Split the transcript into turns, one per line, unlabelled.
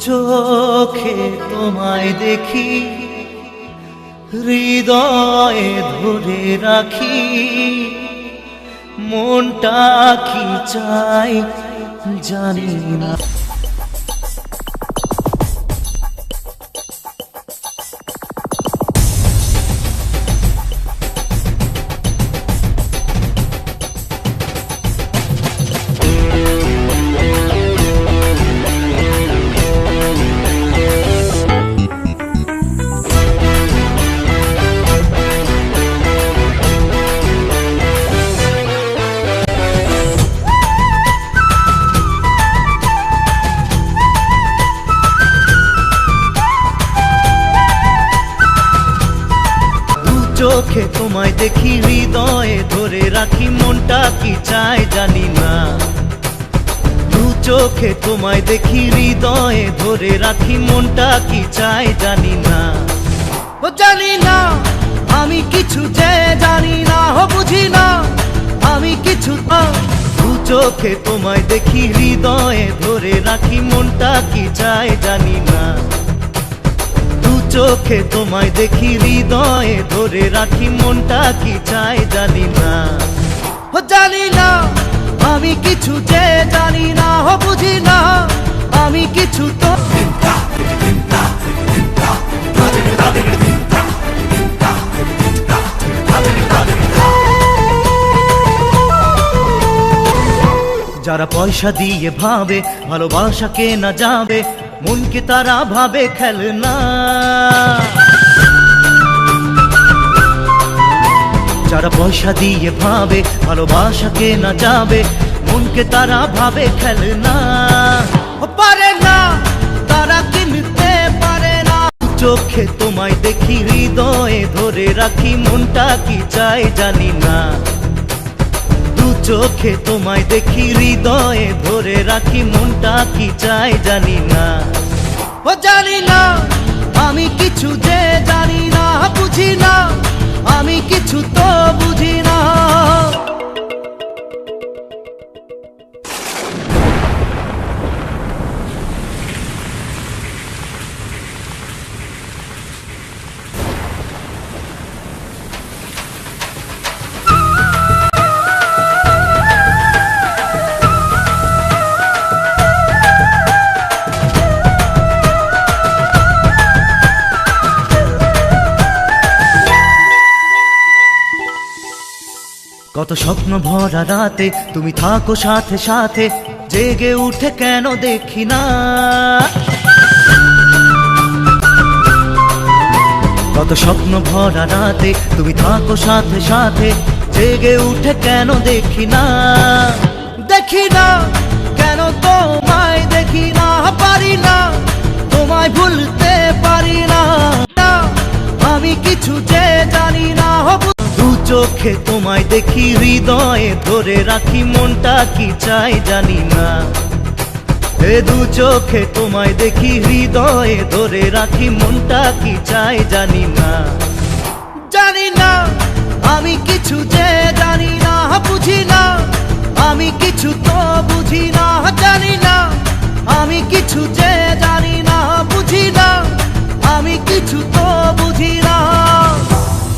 চোখে তোমায় দেখি, হৃদয়ে ধরে রাখি, মনটা কি চাই জানি না। চোখে তোমায় দেখি, হৃদয়ে ধরে রাখি, মনটা কি চায় জানি না। দু চোখে তোমায় দেখি, হৃদয়ে ধরে রাখি, মনটা কি চায় জানি না। ও জানি না আমি কিছু, যে জানি না, ও বুঝি না আমি কিছু। দু চোখে তোমায় দেখি, হৃদয়ে ধরে রাখি, মনটা কি চায় জানি না। চোখে তোমায় দেখি, হৃদয়ে ধরে রাখি, মনটা কি চায় জানি না। ও জানি না আমি কিছু, যে জানি না, ও বুঝি না আমি কিছু। তো যারা পয়সা দিয়ে ভাবে ভালোবাসা কেনা যাবে, মনকে তারা ভাবে খেলনা। যারা পয়সা দিয়ে ভাবে ভালোবাসা কেনা যাবে, মনকে তারা ভাবে খেলনা। পারে না তারা কিনতে পারে না। চোখে তোমায় দেখি, হৃদয়ে ধরে রাখি, মনটা কি চায় জানি না। চোখে তোমায় দেখি, হৃদয়ে ধরে রাখি, মনটা কি চায় জানি না। ও জানি না আমি কিছু, যে জানি না, বুঝি না আমি কিছু, তো বুঝি না। কত স্বপ্ন ভরা রাতে তুমি থাকো সাথে সাথে, জেগে উঠে কেন দেখি না। কত স্বপ্ন ভরা রাতে তুমি থাকো সাথে সাথে, জেগে উঠে কেন দেখি না। দেখি না কেন তোমায়, দেখি না পারি না তোমায় ভুলতে পারি না। আমি কিছু, যে জানি না, দু চোখে তোমায় দেখি, হৃদয়ে ধরে রাখি, মনটা কি চায় জানি না। এ দু চোখে তোমায় দেখি, হৃদয়ে ধরে রাখি, মনটা কি চায় জানি না। জানি না আমি কিছু, যে জানি না, বুঝি না আমি কিছু। তো